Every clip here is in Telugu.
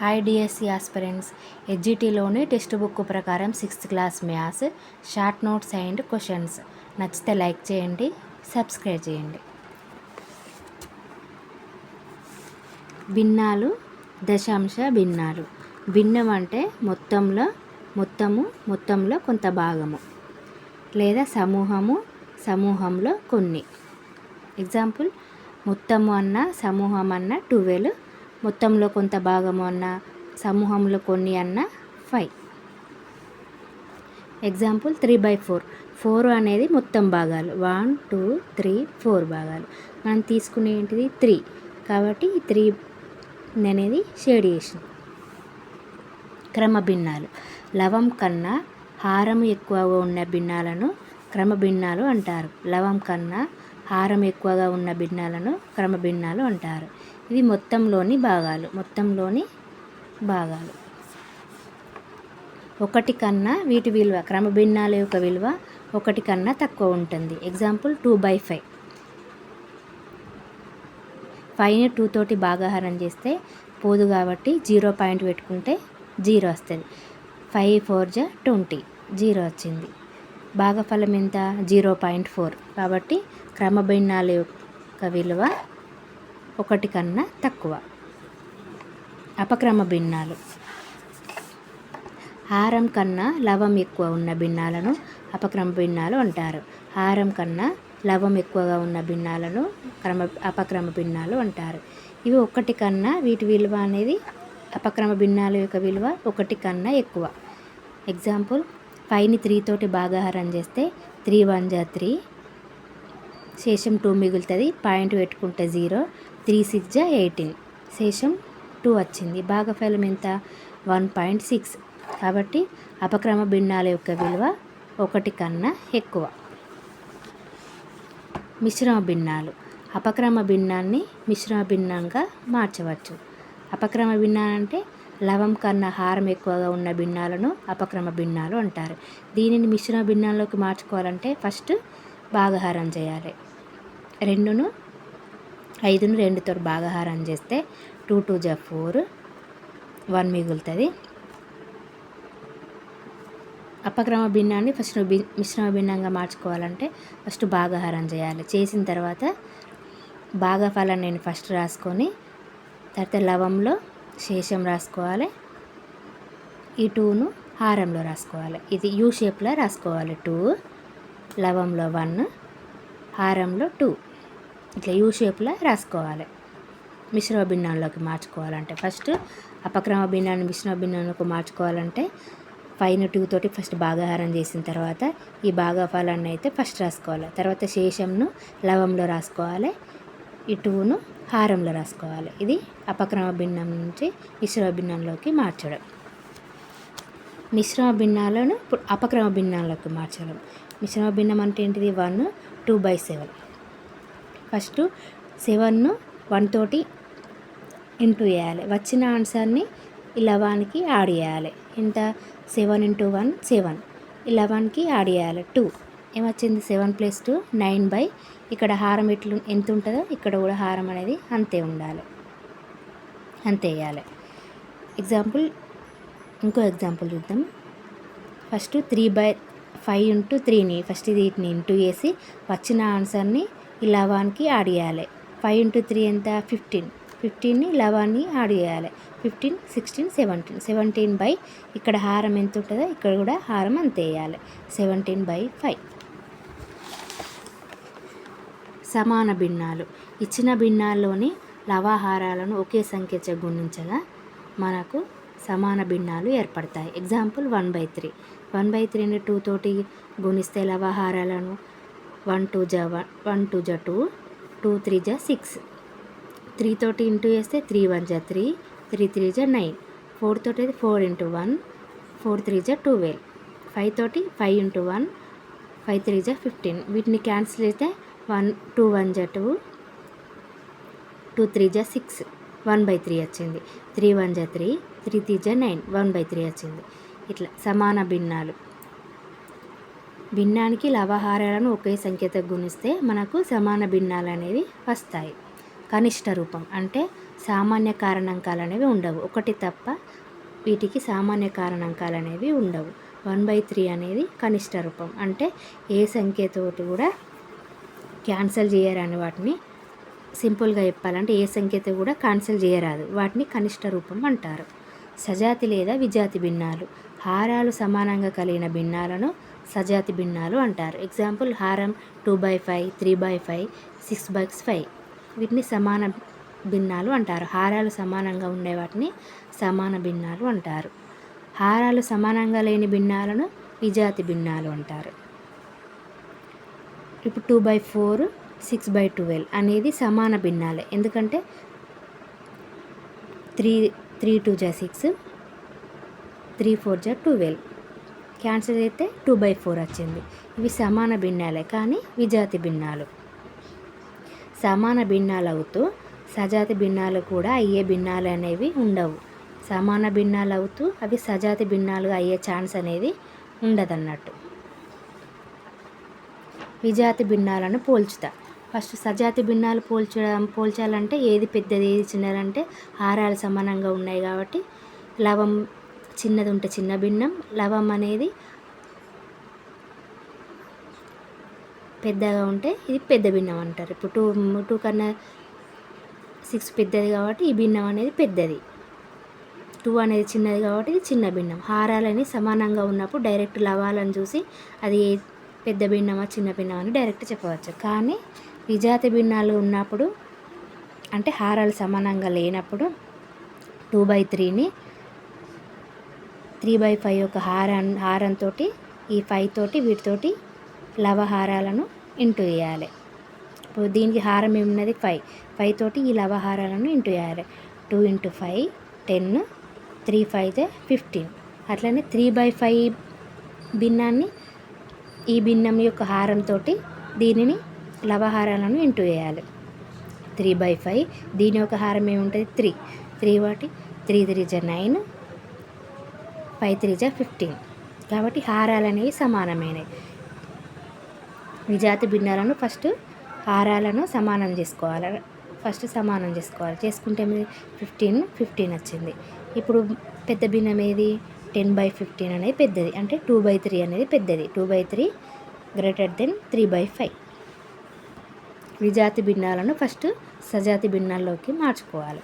హాయ్ డిఎస్సి ఆస్పిరెంట్స్, ఎస్జిటిలోని టెక్స్ట్ బుక్ ప్రకారం 6th class maths short notes and questions నచ్చితే లైక్ చేయండి, సబ్స్క్రైబ్ చేయండి. భిన్నాలు, దశాంశ భిన్నాలు. భిన్నం అంటే మొత్తంలో కొంత భాగము లేదా సమూహంలో కొన్ని. ఎగ్జాంపుల్, మొత్తము అన్న సమూహం అన్న 12, మొత్తంలో కొంత భాగము అన్న సమూహంలో కొన్ని అన్న 5. ఎగ్జాంపుల్ 3/4. 4 అనేది మొత్తం భాగాలు, 1 2 3 4 భాగాలు. మనం తీసుకునే ఏంటిది 3, కాబట్టి ఈ 3 అనేది షేడ్ చేసింది. క్రమభిన్నాలు. లవం కన్నా హారం ఎక్కువగా ఉన్న భిన్నాలను క్రమభిన్నాలు అంటారు. లవం కన్నా హారం ఎక్కువగా ఉన్న భిన్నాలను క్రమభిన్నాలు అంటారు. ఇవి మొత్తంలోని భాగాలు. ఒకటి కన్నా వీటి విలువ, క్రమభిన్నాల యొక్క విలువ 1 కన్నా తక్కువ ఉంటుంది. ఎగ్జాంపుల్ 2/5. 5ని 2 తోటి భాగాహారం చేస్తే పోదు కాబట్టి 0 పాయింట్ పెట్టుకుంటే 0 వస్తుంది. 5 4 20, 0 వచ్చింది. భాగఫలం ఎంత? 0.4. కాబట్టి క్రమభిన్నాల యొక్క విలువ 1 కన్నా తక్కువ. అపక్రమ భిన్నాలు. హారం కన్నా లవం ఎక్కువ ఉన్న భిన్నాలను అపక్రమ భిన్నాలు అంటారు. హారం కన్నా లవం ఎక్కువగా ఉన్న భిన్నాలను అపక్రమ భిన్నాలు అంటారు. ఇవి 1 కన్నా వీటి విలువ అనేది అపక్రమ భిన్నాల యొక్క విలువ 1 కన్నా ఎక్కువ. ఎగ్జాంపుల్, 5ని 3 తోటి భాగాహారం చేస్తే 3 1 3, శేషం 2 మిగులుతుంది. పాయింట్ పెట్టుకుంటే 0, 3 6 18, శేషం 2 వచ్చింది. భాగఫలం ఎంత? 1.6. కాబట్టి అపక్రమ భిన్నాల యొక్క విలువ 1 కన్నా ఎక్కువ. మిశ్రమ భిన్నాలు. అపక్రమ భిన్నాన్ని మిశ్రమ భిన్నంగా మార్చవచ్చు. అపక్రమ భిన్నాలు అంటే లవం కన్నా హారం ఎక్కువగా ఉన్న భిన్నాలను అపక్రమ భిన్నాలు అంటారు. దీనిని మిశ్రమ భిన్నాల్లోకి మార్చుకోవాలంటే ఫస్ట్ భాగాహారం చేయాలి. 5ను 2 భాగాహారం చేస్తే 2 2 4, 1 మిగులుతుంది. అపక్రమ భిన్నాన్ని ఫస్ట్ మిశ్రమ భిన్నంగా మార్చుకోవాలంటే ఫస్ట్ భాగాహారం చేయాలి. చేసిన తర్వాత భాగఫలాన్ని నేను ఫస్ట్ రాసుకొని తర్వాత లవంలో శేషం రాసుకోవాలి. ఈ 2ను హారంలో రాసుకోవాలి. ఇది యూ షేప్లో రాసుకోవాలి. 2 లవంలో 1, హారంలో 2, ఇట్లా యూ షేప్లో రాసుకోవాలి. మిశ్రమ భిన్నంలోకి మార్చుకోవాలంటే ఫస్ట్ అపక్రమ భిన్నాన్ని మిశ్రమ భిన్నంలోకి మార్చుకోవాలంటే 5ని 2 తోటి ఫస్ట్ భాగాహారం చేసిన తర్వాత ఈ భాగఫలాన్ని అయితే ఫస్ట్ రాసుకోవాలి. తర్వాత శేషంను లవంలో రాసుకోవాలి. ఈ 2ను హారంలో రాసుకోవాలి. ఇది అపక్రమ భిన్నం నుంచి మిశ్రమ భిన్నంలోకి మార్చడం. మిశ్రమ భిన్నాలను అపక్రమ భిన్నాల్లోకి మార్చడం. మిశ్రమ భిన్నం అంటే ఏంటిది? 1 2/7. ఫస్ట్ 7ను 1 తోటి ఇంటూ చేయాలి. వచ్చిన ఆన్సర్ని ఈ లవానికి యాడ్ చేయాలి. ఇంత 7 × 1 7. ఈ లవానికి యాడ్ చేయాలి 2. ఏమొచ్చింది? 7 + 2 9/, ఇక్కడ హారం ఎంత ఉంటుందో ఇక్కడ కూడా హారం అనేది అంతే ఉండాలి, అంతే వేయాలి. ఎగ్జాంపుల్, ఇంకో ఎగ్జాంపుల్ చూద్దాం. ఫస్ట్ 3/5 × 3ని ఫస్ట్ వీటిని ఇంటూ చేసి వచ్చిన ఆన్సర్ని ఈ లవానికి యాడ్ చేయాలి. 5 × 3 ఎంత? 15. 15ని లవాన్ని యాడ్ చేయాలి. 15 16 17. 17/, ఇక్కడ హారం ఎంత ఉంటుందో ఇక్కడ కూడా హారం అంతే వేయాలి. 17/5. సమాన భిన్నాలు. ఇచ్చిన భిన్నాల్లోని లవాహారాలను ఒకే సంఖ్యతో గుణించగా మనకు సమాన భిన్నాలు ఏర్పడతాయి. ఎగ్జాంపుల్ 1/3. 1/3ని 2 తోటి గుణిస్తే లవాహారాలను 1 2 2, 2 3 6. 3 తోటి ఇంటూ చేస్తే 3 1 3, 3 3 9. 4 తోటి అయితే 4 × 1, 4 3 12. 5 తోటి 5 × 1, 5 3 15. వీటిని క్యాన్సిల్ అయితే 2 1 2, 2 3 6, 1/3 వచ్చింది. 3 1 3, 3 3 9, 1/3 వచ్చింది. ఇట్లా సమాన భిన్నాలు. భిన్నానికి లవహారాలను ఒకే సంఖ్యతో గుణిస్తే మనకు సమాన భిన్నాలు అనేవి వస్తాయి. కనిష్ట రూపం అంటే సామాన్య కారణాంకాలు అనేవి ఉండవు. ఒకటి తప్ప వీటికి సామాన్య కారణాంకాలు అనేవి ఉండవు. 1/3 అనేది కనిష్ట రూపం. అంటే ఏ సంఖ్యతోటి కూడా క్యాన్సల్ చేయరాని వాటిని, సింపుల్గా చెప్పాలంటే ఏ సంఖ్యతో కూడా క్యాన్సల్ చేయరాదు, వాటిని కనిష్ట రూపం అంటారు. సజాతి లేదా విజాతి భిన్నాలు. హారాలు సమానంగా కలిగిన భిన్నాలను సజాతి భిన్నాలు అంటారు. ఎగ్జాంపుల్ హారం 2/5, 3/5, 6/5. వీటిని సమాన భిన్నాలు అంటారు. హారాలు సమానంగా ఉండే వాటిని సమాన భిన్నాలు అంటారు. హారాలు సమానంగా లేని భిన్నాలను విజాతి భిన్నాలు అంటారు. ఇప్పుడు 2/4, 6/12 అనేది సమాన భిన్నాలే. ఎందుకంటే 3 2 జా 6, 3 4 జా 12. క్యాన్సిల్ అయితే 2/4 వచ్చింది. ఇవి సమాన భిన్నాలే కానీ విజాతి భిన్నాలు. సమాన భిన్నాలు అవుతూ సజాతి భిన్నాలు కూడా అయ్యే భిన్నాలు అనేవి ఉండవు. సమాన భిన్నాలు అవుతూ అవి సజాతి భిన్నాలుగా అయ్యే ఛాన్స్ అనేది ఉండదన్నట్టు. విజాతి భిన్నాలను పోల్చుతా. ఫస్ట్ సజాతి భిన్నాలు పోల్చాలంటే ఏది పెద్దది ఏది చిన్నదంటే హారాలు సమానంగా ఉన్నాయి కాబట్టి లవం చిన్నది ఉంటే చిన్న భిన్నం, లవం అనేది పెద్దగా ఉంటే ఇది పెద్ద భిన్నం అంటారు. ఇప్పుడు 2 కన్నా 6 పెద్దది కాబట్టి ఈ భిన్నం అనేది పెద్దది. 2 అనేది చిన్నది కాబట్టి ఇది చిన్న భిన్నం. హారాలని సమానంగా ఉన్నప్పుడు డైరెక్ట్ లవాలను చూసి అది పెద్ద భిన్నమా చిన్న భిన్నం అని డైరెక్ట్ చెప్పవచ్చు. కానీ విజాతి భిన్నాలు ఉన్నప్పుడు అంటే హారాలు సమానంగా లేనప్పుడు 2/3ని 3/5 యొక్క హారంతో ఈ 5 తోటి వీటితోటి లవహారాలను ఇంటూ వేయాలి. ఇప్పుడు దీనికి హారం ఏమున్నది 5 తోటి ఈ లవహారాలను ఇంటూ వేయాలి. 2 × 5 10, 3 5 15. అట్లనే 3/5 భిన్నాన్ని ఈ భిన్నం యొక్క హారంతో దీనిని లవహారాలను ఇంటూ వేయాలి. 3/5 దీని యొక్క హారం ఏముంటుంది 3 వాటి 3 3 జా 9, 5 3 జా 15. కాబట్టి హారాలు అనేవి సమానమైనవి. విజాతి భిన్నాలను ఫస్ట్ హారాలను సమానం చేసుకోవాలి. చేసుకుంటే 15 వచ్చింది. ఇప్పుడు పెద్ద భిన్నం ఏది 10/15 అనేది పెద్దది. అంటే 2/3 అనేది పెద్దది. 2/3 > 3/5. విజాతి భిన్నాలను ఫస్ట్ సజాతి భిన్నాల్లోకి మార్చుకోవాలి.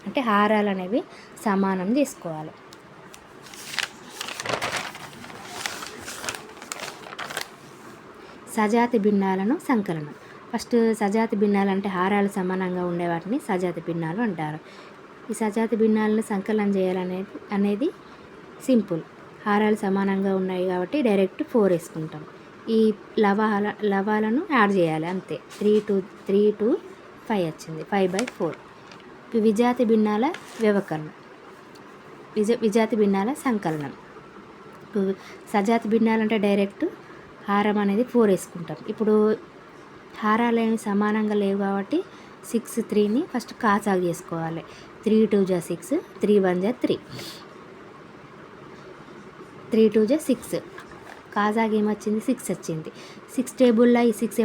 అంటే హారాలు అనేవి సమానం చేసుకోవాలి. సజాతి భిన్నాలను సంకలనం. ఫస్ట్ సజాతి భిన్నాలు అంటే హారాలు సమానంగా ఉండే వాటిని సజాతి భిన్నాలు అంటారు. ఈ సజాతి భిన్నాలను సంకలనం చేయాలనేది సింపుల్. హారాలు సమానంగా ఉన్నాయి కాబట్టి డైరెక్ట్ 4 వేసుకుంటాం. ఈ లవాలను యాడ్ చేయాలి అంతే. 3 2 5 వచ్చింది. 5/4. విజాతి భిన్నాల వ్యవకలనం, విజాతి భిన్నాల సంకలనం. సజాతి భిన్నాలు అంటే డైరెక్ట్ హారం అనేది 4 వేసుకుంటాం. ఇప్పుడు హారాలు ఏమి సమానంగా లేవు కాబట్టి 6 3ని ఫస్ట్ కాసాగు చేసుకోవాలి. 3 2 జా 6, 3 1 జా 3, 3 2 జా 6. కాసాగు ఏమొచ్చింది 6 వచ్చింది. 6 టేబుల్లో ఈ 6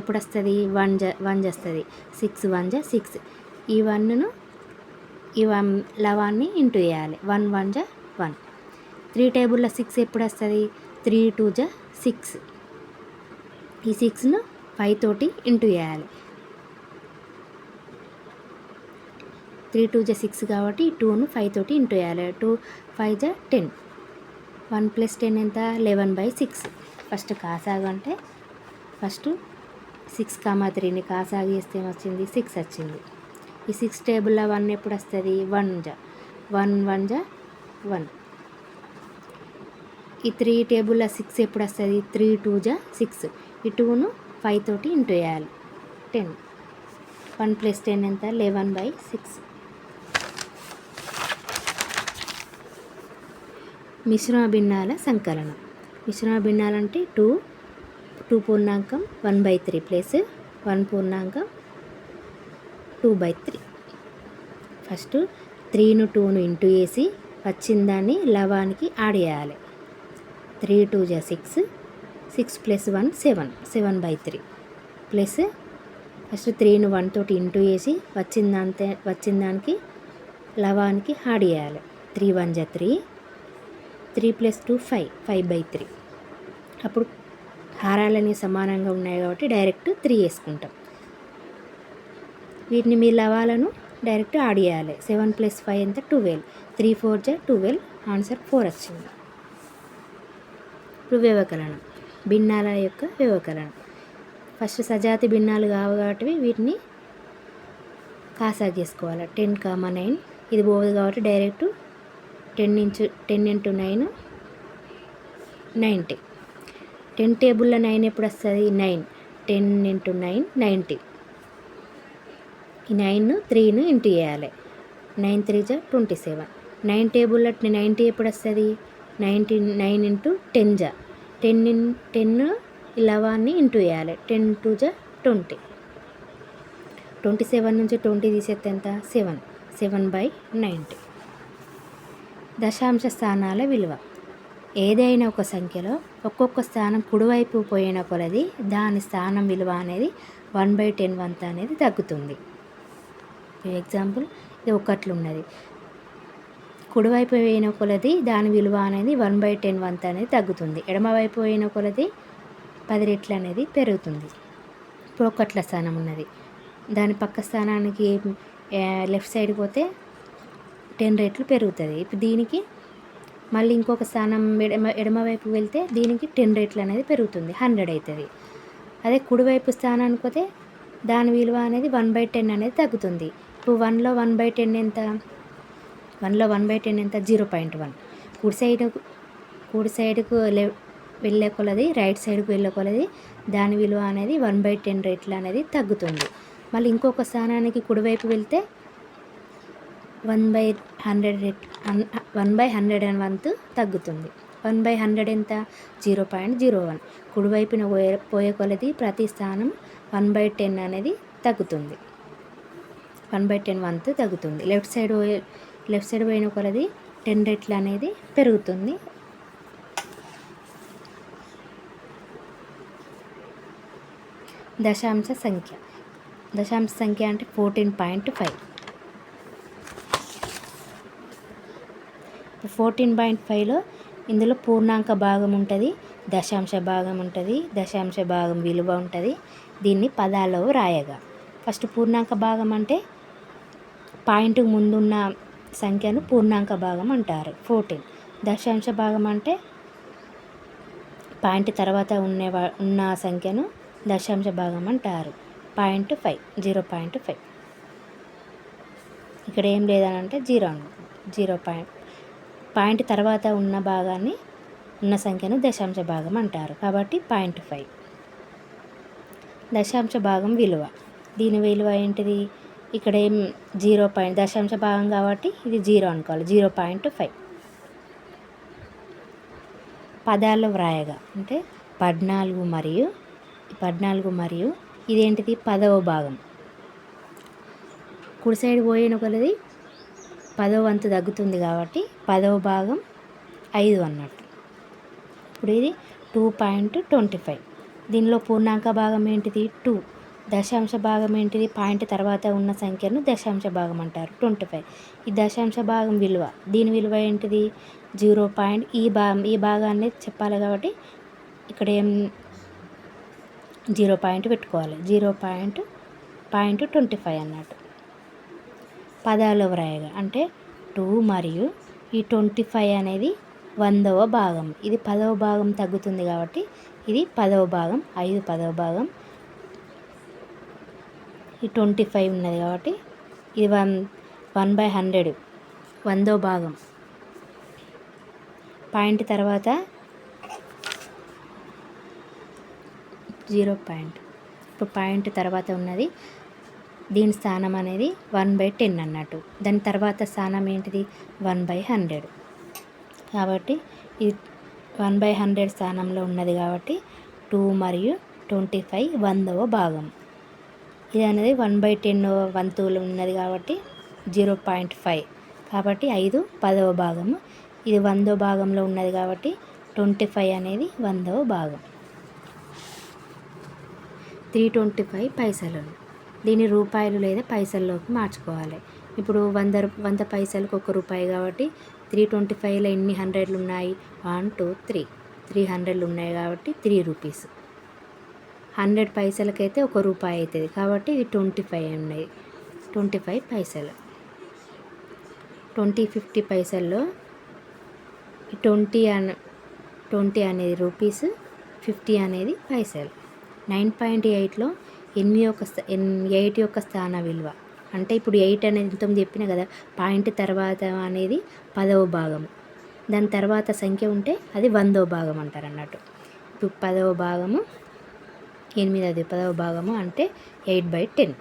ఎప్పుడు వస్తుంది 1 వస్తుంది. 6 1 జా 6. ఈ 1ను ఈ లవాన్ని ఇంటూ వేయాలి. 1 1 జా 1. 3 టేబుల్లో 6 ఎప్పుడు వస్తుంది 3 2 జా 6. ఈ 6ను 5 తోటి ఇంటూ వేయాలి. 3 2 జా 6 కాబట్టి 2ను 5 తోటి ఇంటూ వేయాలి. 2 5 జా 10. 1 + 10 ఎంత 11/6. ఫస్ట్ కాసాగు అంటే ఫస్ట్ 6, 3ని కాసాగు చేస్తే ఏమొచ్చింది 6 వచ్చింది. ఈ 6 టేబుల్లో 1 ఎప్పుడు వస్తుంది 1 జా 1 1 జా 1. ఈ 3 టేబుల్లో 6 ఎప్పుడు వస్తుంది 3 2 జా 6. ఈ 2ను 5 తోటి ఇంటూ వేయాలి 10. 1 + 10 ఎంత 11/6. మిశ్రమ భిన్నాల సంకలనం. మిశ్రమ భిన్నాలు అంటే 2 పూర్ణాంకం 1/3 ప్లస్ 1 పూర్ణాంకం 2/3. ఫస్ట్ 3ను 2ను ఇంటూ వేసి వచ్చిన దాన్ని లవానికి యాడ్ చేయాలి. 3 2 జా 6, 6 + 1 7, 7/3 ప్లస్ ఫస్ట్ 3ని 1 తోటి ఇంటూ వేసి వచ్చిన దానికి లవానికి యాడ్ చేయాలి. 3 1 జా 3, 3 + 2 5, 5/3. అప్పుడు హారాలని సమానంగా ఉన్నాయి కాబట్టి డైరెక్ట్ 3 వేసుకుంటాం. వీటిని మీ లవాలను డైరెక్ట్ యాడ్ చేయాలి. 7 + 5 ఎంత? 12. 3 4 జా 12, ఆన్సర్ 4 వచ్చింది. ఇప్పుడు వ్యవకలనం, భిన్నాల యొక్క వ్యవకలనం. ఫస్ట్ సజాతి భిన్నాలు కావు కాబట్టి వీటిని కాసాగు చేసుకోవాలి. 10, 9 ఇది పోదు కాబట్టి డైరెక్ట్ 10 × 9 90. 10 టేబుల్లో 9 ఎప్పుడు వస్తుంది? 9. 10 × 9 90. ఈ 9 3ను ఇంటూ చేయాలి. 9 3 జా 27. 9 టేబుల్లో 90 ఎప్పుడు వస్తుంది? 9 × 10 జా 10 11ని ఇంటూ చేయాలి. 10 2 జా 20. 27 నుంచి 20 తీసేస్తే ఎంత? 7. 7/90. దశాంశ స్థానాల విలువ. ఏదైనా ఒక సంఖ్యలో ఒక్కొక్క స్థానం కుడివైపు పోయిన కొలది దాని స్థానం విలువ అనేది 1/10 వంతు అనేది తగ్గుతుంది. ఎగ్జాంపుల్, ఇది ఒకట్లు ఉన్నది. కుడివైపు పోయిన కొలది దాని విలువ అనేది 1/10 వంతు అనేది తగ్గుతుంది. ఎడమవైపు పోయిన కొలది 10 రెట్లు అనేది పెరుగుతుంది. ఇప్పుడు ఒకట్ల స్థానం ఉన్నది, దాని పక్క స్థానానికి లెఫ్ట్ సైడ్ పోతే 10 రెట్లు పెరుగుతుంది. ఇప్పుడు దీనికి మళ్ళీ ఇంకొక స్థానం ఎడమవైపు వెళ్తే దీనికి 10 రెట్లు అనేది పెరుగుతుంది, 100 అవుతుంది. అదే కుడివైపు స్థానానికి పోతే దాని విలువ అనేది 1/10 అనేది తగ్గుతుంది. ఇప్పుడు 1లో 1/10 ఎంత? 1లో 1/10 ఎంత? 0.1. కుడి సైడ్కు వెళ్ళే కొలది రైట్ సైడ్కు వెళ్ళే కొలది దాని విలువ అనేది 1/10 రెట్లు అనేది తగ్గుతుంది. మళ్ళీ ఇంకొక స్థానానికి కుడివైపు వెళ్తే 1/100 వంతు తగ్గుతుంది. 1/100 ఎంత? 0.01. కుడివైపున పోయే కొలది ప్రతి స్థానం 1/10 అనేది తగ్గుతుంది, 1/10 వంతు తగ్గుతుంది. లెఫ్ట్ సైడ్ పోయిన కొలది 10 రెట్లు అనేది పెరుగుతుంది. దశాంశ సంఖ్య. దశాంశ సంఖ్య అంటే 14.5. 14.5లో ఇందులో పూర్ణాంక భాగం ఉంటుంది, దశాంశ భాగం ఉంటుంది, దశాంశ భాగం విలువ ఉంటుంది. దీన్ని పదాల్లో రాయగా ఫస్ట్ పూర్ణాంక భాగం అంటే పాయింట్కు ముందున్న సంఖ్యను పూర్ణాంక భాగం అంటారు, 14. దశాంశ భాగం అంటే పాయింట్ తర్వాత ఉన్న సంఖ్యను దశాంశ భాగం అంటారు, 0.5. ఇక్కడ ఏం లేదనంటే 0 పాయింట్ తర్వాత ఉన్న భాగాన్ని ఉన్న సంఖ్యను దశాంశ భాగం అంటారు కాబట్టి 0.5. దశాంశ భాగం విలువ. దీని విలువ ఏంటిది? ఇక్కడ ఏం 0. దశాంశ భాగం కాబట్టి ఇది 0 అనుకోవాలి, 0.5. పదాల్లో వ్రాయగా అంటే 14 మరియు ఇదేంటిది? 10వ భాగం. కుడి సైడ్ పోయిన కొలది 10వ వంతు తగ్గుతుంది కాబట్టి 10వ భాగం 5 అన్నట్టు. ఇప్పుడు ఇది 2.25. దీనిలో పూర్ణాంక భాగం ఏంటిది? 2. దశాంశ భాగం ఏంటిది? పాయింట్ తర్వాత ఉన్న సంఖ్యను దశాంశ భాగం అంటారు, 25. ఈ దశాంశ భాగం విలువ, దీని విలువ ఏంటిది? 0. ఈ భాగాన్ని చెప్పాలి కాబట్టి ఇక్కడ ఏం 0 పెట్టుకోవాలి, 0.25 అన్నట్టు. పదాలు వ్రాయగా అంటే 2 మరియు ఈ 25 అనేది 100వ భాగం. ఇది 10వ భాగం తగ్గుతుంది కాబట్టి ఇది 10వ భాగం, 5 10వ భాగం. ఈ 25 ఉన్నది కాబట్టి ఇది 1/100, 100వ భాగం. పాయింట్ తర్వాత 0. ఇప్పుడు పాయింట్ తర్వాత ఉన్నది దీని స్థానం అనేది 1/10 అన్నట్టు. దాని తర్వాత స్థానం ఏంటిది? 1/100. కాబట్టి ఇది 1/100 స్థానంలో ఉన్నది కాబట్టి 2 మరియు 25 100వ భాగం. ఇది అనేది 1/10 వంతులు ఉన్నది కాబట్టి 0.5. కాబట్టి 5 10వ భాగము. ఇది 100వ భాగంలో ఉన్నది కాబట్టి 25 అనేది 100వ భాగం. 325 పైసలు. దీన్ని రూపాయలు లేదా పైసల్లోకి మార్చుకోవాలి. ఇప్పుడు 100 పైసలకు ₹1 కాబట్టి 325లో ఎన్ని హండ్రెడ్లు ఉన్నాయి? 1 2 3 300లు ఉన్నాయి కాబట్టి ₹3. 100 పైసలకైతే ₹1 అవుతుంది కాబట్టి ఇది 25 ఉన్నాయి. 25 పైసలు. 50 పైసల్లో 20 అనేది రూపీస్, 50 అనేది పైసలు. 9.8లో 8 యొక్క స్థాన విలువ అంటే ఇప్పుడు 8 అనేది ఇంతకుముందు చెప్పిన కదా, పాయింట్ తర్వాత అనేది 10వ భాగము, దాని తర్వాత సంఖ్య ఉంటే అది 100వ భాగం అంటారు అన్నట్టు. ఇప్పుడు 10వ భాగము 8, 10వ భాగము అంటే 8/10.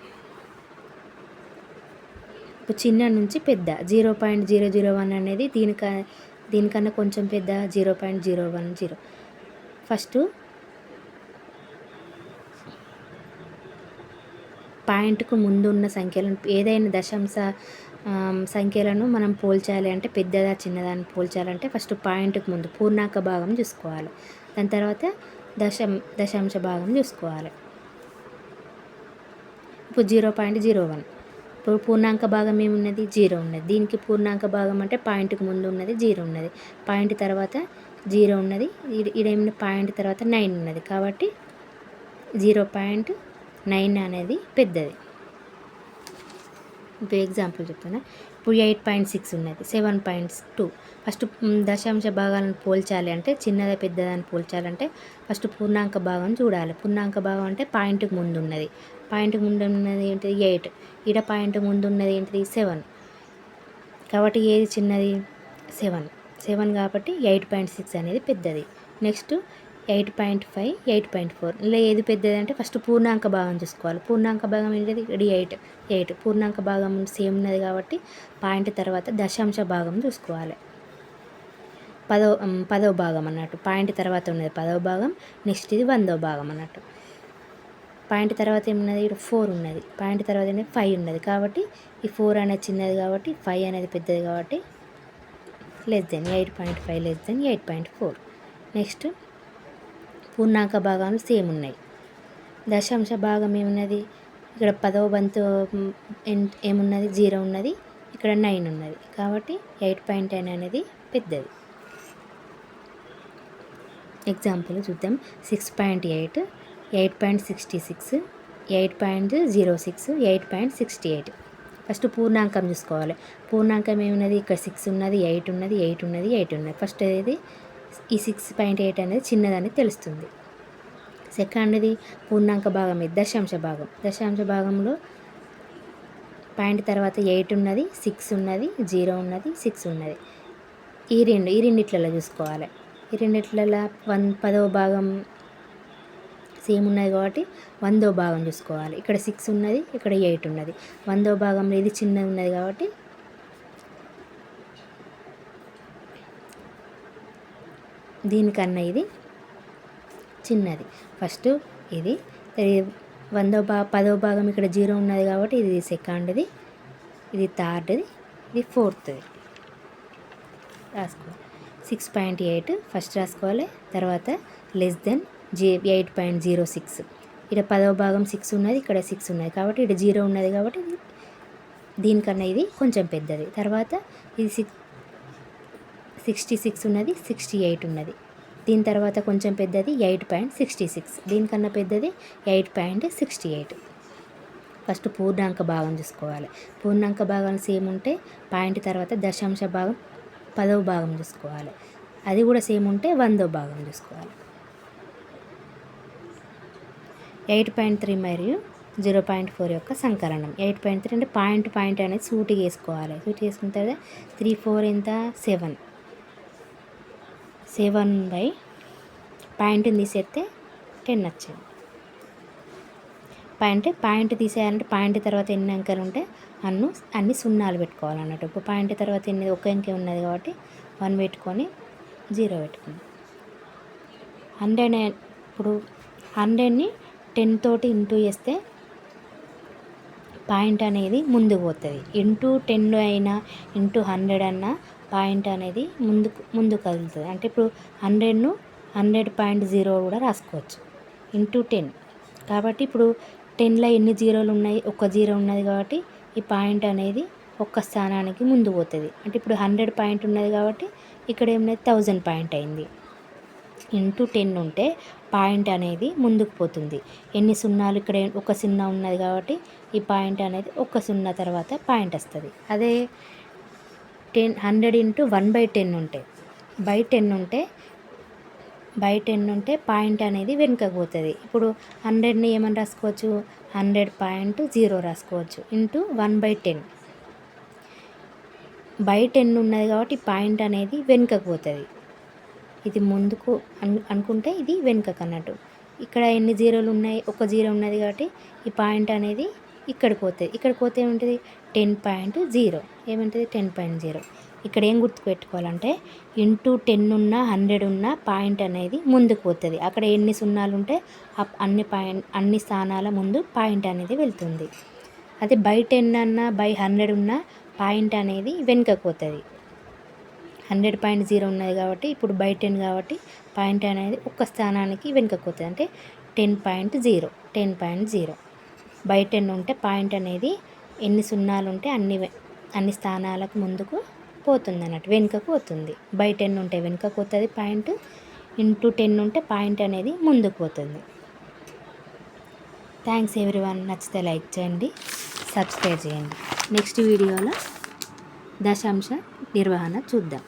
ఇప్పుడు చిన్న నుంచి పెద్ద 0.001 అనేది దీనికన్నా కొంచెం పెద్ద 0.010. ఫస్ట్ పాయింట్కు ముందు ఉన్న సంఖ్యలను, ఏదైనా దశాంశ సంఖ్యలను మనం పోల్చాలి అంటే పెద్దదా చిన్నదాన్ని పోల్చాలంటే ఫస్ట్ పాయింట్కు ముందు పూర్ణాంక భాగం చూసుకోవాలి, దాని తర్వాత దశాంశ భాగం చూసుకోవాలి. ఇప్పుడు 0.01, ఇప్పుడు పూర్ణాంక భాగం ఏమున్నది? 0 ఉన్నది. దీనికి పూర్ణాంక భాగం అంటే పాయింట్కి ముందు ఉన్నది 0 ఉన్నది, పాయింట్ తర్వాత 0 ఉన్నది, ఇదేమైనా పాయింట్ తర్వాత 9 ఉన్నది కాబట్టి 0.9 అనేది పెద్దది. ఇప్పుడు ఎగ్జాంపుల్ చెప్తున్నా. ఇప్పుడు 8.6 ఉన్నది, 7.2. ఫస్ట్ దశాంశ భాగాలను పోల్చాలి అంటే చిన్నదా పెద్దదాన్ని పోల్చాలంటే ఫస్ట్ పూర్ణాంక భాగం చూడాలి. పూర్ణాంక భాగం అంటే పాయింట్కి ముందు ఉన్నది, పాయింట్కి ముందు ఉన్నది ఏంటిది? 8. ఈడ పాయింట్ ముందు ఉన్నది ఏంటిది? 7. కాబట్టి ఏది చిన్నది? 7 కాబట్టి 8.6 అనేది పెద్దది. నెక్స్ట్ 8.5, 8.4. ఇలా ఏది పెద్దది అంటే ఫస్ట్ పూర్ణాంక భాగం చూసుకోవాలి. పూర్ణాంక భాగం ఏంటిది? ఇది 8. పూర్ణాంక భాగం సేమ్ ఉన్నది కాబట్టి పాయింట్ తర్వాత దశాంశ భాగం చూసుకోవాలి. 10వ భాగం అన్నట్టు, పాయింట్ తర్వాత ఉన్నది 10వ భాగం. నెక్స్ట్ ఇది 100వ భాగం అన్నట్టు. పాయింట్ తర్వాత ఏమున్నది? ఇక్కడ 4 ఉన్నది, పాయింట్ తర్వాత అనేది 5 ఉన్నది కాబట్టి ఈ 4 అనేది చిన్నది కాబట్టి 5 అనేది పెద్దది కాబట్టి <8.5 8.4. నెక్స్ట్ పూర్ణాంక భాగాలు సేమ్ ఉన్నాయి. దశాంశ భాగం ఏమున్నది? ఇక్కడ 10వ వంతు ఏమున్నది? 0 ఉన్నది, ఇక్కడ 9 ఉన్నది కాబట్టి 8.10 అనేది పెద్దది. ఎగ్జాంపుల్ చూద్దాం. 6.8, 8.66, 8.06, 8.68. ఫస్ట్ పూర్ణాంకం చూసుకోవాలి. పూర్ణాంకం ఏమున్నది? ఇక్కడ 6 ఉన్నది, 8 ఉన్నది, 8 ఉన్నది, 8 ఉన్నది. ఫస్ట్ అనేది ఈ 6.8 అనేది చిన్నదని తెలుస్తుంది. సెకండ్ది పూర్ణాంక భాగం ఇది దశాంశ భాగం. దశాంశ భాగంలో పాయింట్ తర్వాత 8 ఉన్నది, 6 ఉన్నది, 0 ఉన్నది, 6 ఉన్నది. ఈ రెండిట్లలో చూసుకోవాలి. ఈ రెండిట్లలో 10వ భాగం సేమ్ ఉన్నది కాబట్టి 100వ భాగం చూసుకోవాలి. ఇక్కడ 6 ఉన్నది, ఇక్కడ 8 ఉన్నది. 100వ భాగంలో ఇది చిన్నది ఉన్నది కాబట్టి దీనికన్నా ఇది చిన్నది. ఫస్ట్ ఇది 10వ భాగం ఇక్కడ 0 ఉన్నది కాబట్టి ఇది సెకండ్ది, ఇది థర్డ్ది, ఇది ఫోర్త్ది. రాసుకోవాలి. 6.8 ఫస్ట్ రాసుకోవాలి, తర్వాత <8.06. ఇక్కడ 10వ భాగం 6 ఉన్నది, ఇక్కడ 6 ఉన్నది కాబట్టి ఇక్కడ 0 ఉన్నది కాబట్టి దీనికన్నా ఇది కొంచెం పెద్దది. తర్వాత ఇది 66 ఉన్నది, 68 ఉన్నది. దీని తర్వాత కొంచెం పెద్దది 8.66, దీనికన్నా పెద్దది 8.68. ఫస్ట్ పూర్ణాంక భాగం చూసుకోవాలి. పూర్ణాంక భాగాలు సేమ్ ఉంటే పాయింట్ తర్వాత దశాంశ భాగం 10వ భాగం చూసుకోవాలి. అది కూడా సేమ్ ఉంటే 100వ భాగం చూసుకోవాలి. 8.3 మరియు 0.4 యొక్క సంకలనం. 8.3 అంటే పాయింట్ అనేది సూటిగా వేసుకోవాలి. సూటి వేసుకున్న తర్వాత 3 4 ఎంత? 7. 7 బై పాయింట్ని తీసేస్తే 10 వచ్చింది. పాయింట్ తీసేయాలంటే పాయింట్ తర్వాత ఎన్ని అంకెలు ఉంటే అన్ని సున్నాలు పెట్టుకోవాలన్నట్టు. ఇప్పుడు పాయింట్ తర్వాత ఒక అంకె ఉన్నది కాబట్టి 1 పెట్టుకొని 0 పెట్టుకుని 100. ఇప్పుడు 100ని 10 తోటి ఇంటూ చేస్తే పాయింట్ అనేది ముందుకు పోతుంది. ఇంటూ 10 అయినా ఇంటూ 100 అన్నా పాయింట్ అనేది ముందు కదులుతుంది. అంటే ఇప్పుడు 100ను 100.0 కూడా రాసుకోవచ్చు ఇంటూ 10. కాబట్టి ఇప్పుడు 10లో ఎన్ని జీరోలు ఉన్నాయి, ఒక్క జీరో ఉన్నది కాబట్టి ఈ పాయింట్ అనేది ఒక్క స్థానానికి ముందు పోతుంది. అంటే ఇప్పుడు 100 పాయింట్ ఉన్నది కాబట్టి ఇక్కడ ఏమన్నది 1000 పాయింట్ అయింది. ఇంటూ 10 ఉంటే పాయింట్ అనేది ముందుకు పోతుంది. ఎన్ని సున్నాలు ఇక్కడ ఒక సున్నా ఉన్నది కాబట్టి ఈ పాయింట్ అనేది ఒక సున్నా తర్వాత పాయింట్ వస్తుంది. అదే 100 ఇంటూ 1/10 ఉంటే బై 10 ఉంటే పాయింట్ అనేది వెనుకకు పోతుంది. ఇప్పుడు 100ని ఏమని రాసుకోవచ్చు, 100.0 రాసుకోవచ్చు. ఇంటూ 1/10 బై 10 ఉన్నది కాబట్టి పాయింట్ అనేది వెనుకకు పోతుంది. ఇది ముందుకు అనుకుంటే ఇది వెనుకకు అన్నట్టు. ఇక్కడ ఎన్ని జీరోలు ఉన్నాయి, ఒక జీరో ఉన్నది కాబట్టి ఈ పాయింట్ అనేది ఇక్కడికి పోతుంది. ఇక్కడికి పోతే ఏముంటుంది 10.0 ఏముంటుంది 10.0. ఇక్కడ ఏం గుర్తుపెట్టుకోవాలంటే ఇంటూ 10 ఉన్న 100 ఉన్న పాయింట్ అనేది ముందుకు పోతుంది. అక్కడ ఎన్ని సున్నాలు ఉంటే అన్ని స్థానాల ముందు పాయింట్ అనేది వెళ్తుంది. అదే బై 10 అన్న బై 100 ఉన్న పాయింట్ అనేది వెనుకకు పోతుంది. 100.0 ఉన్నది కాబట్టి ఇప్పుడు బై 10 కాబట్టి పాయింట్ అనేది ఒక్క స్థానానికి వెనుకకు పోతుంది. అంటే 10.0 బై 10 ఉంటే పాయింట్ అనేది ఎన్ని సున్నాలు ఉంటే అన్ని స్థానాలకు ముందుకు పోతుంది అన్నట్టు, వెనుకకు పోతుంది. బై 10 ఉంటే వెనుకకు పోతుంది పాయింట్, ఇంటూ 10 ఉంటే పాయింట్ అనేది ముందుకు పోతుంది. Thanks everyone. నచ్చితే లైక్ చేయండి, సబ్స్క్రైబ్ చేయండి. నెక్స్ట్ వీడియోలో దశాంశ నిర్వహణ చూద్దాం.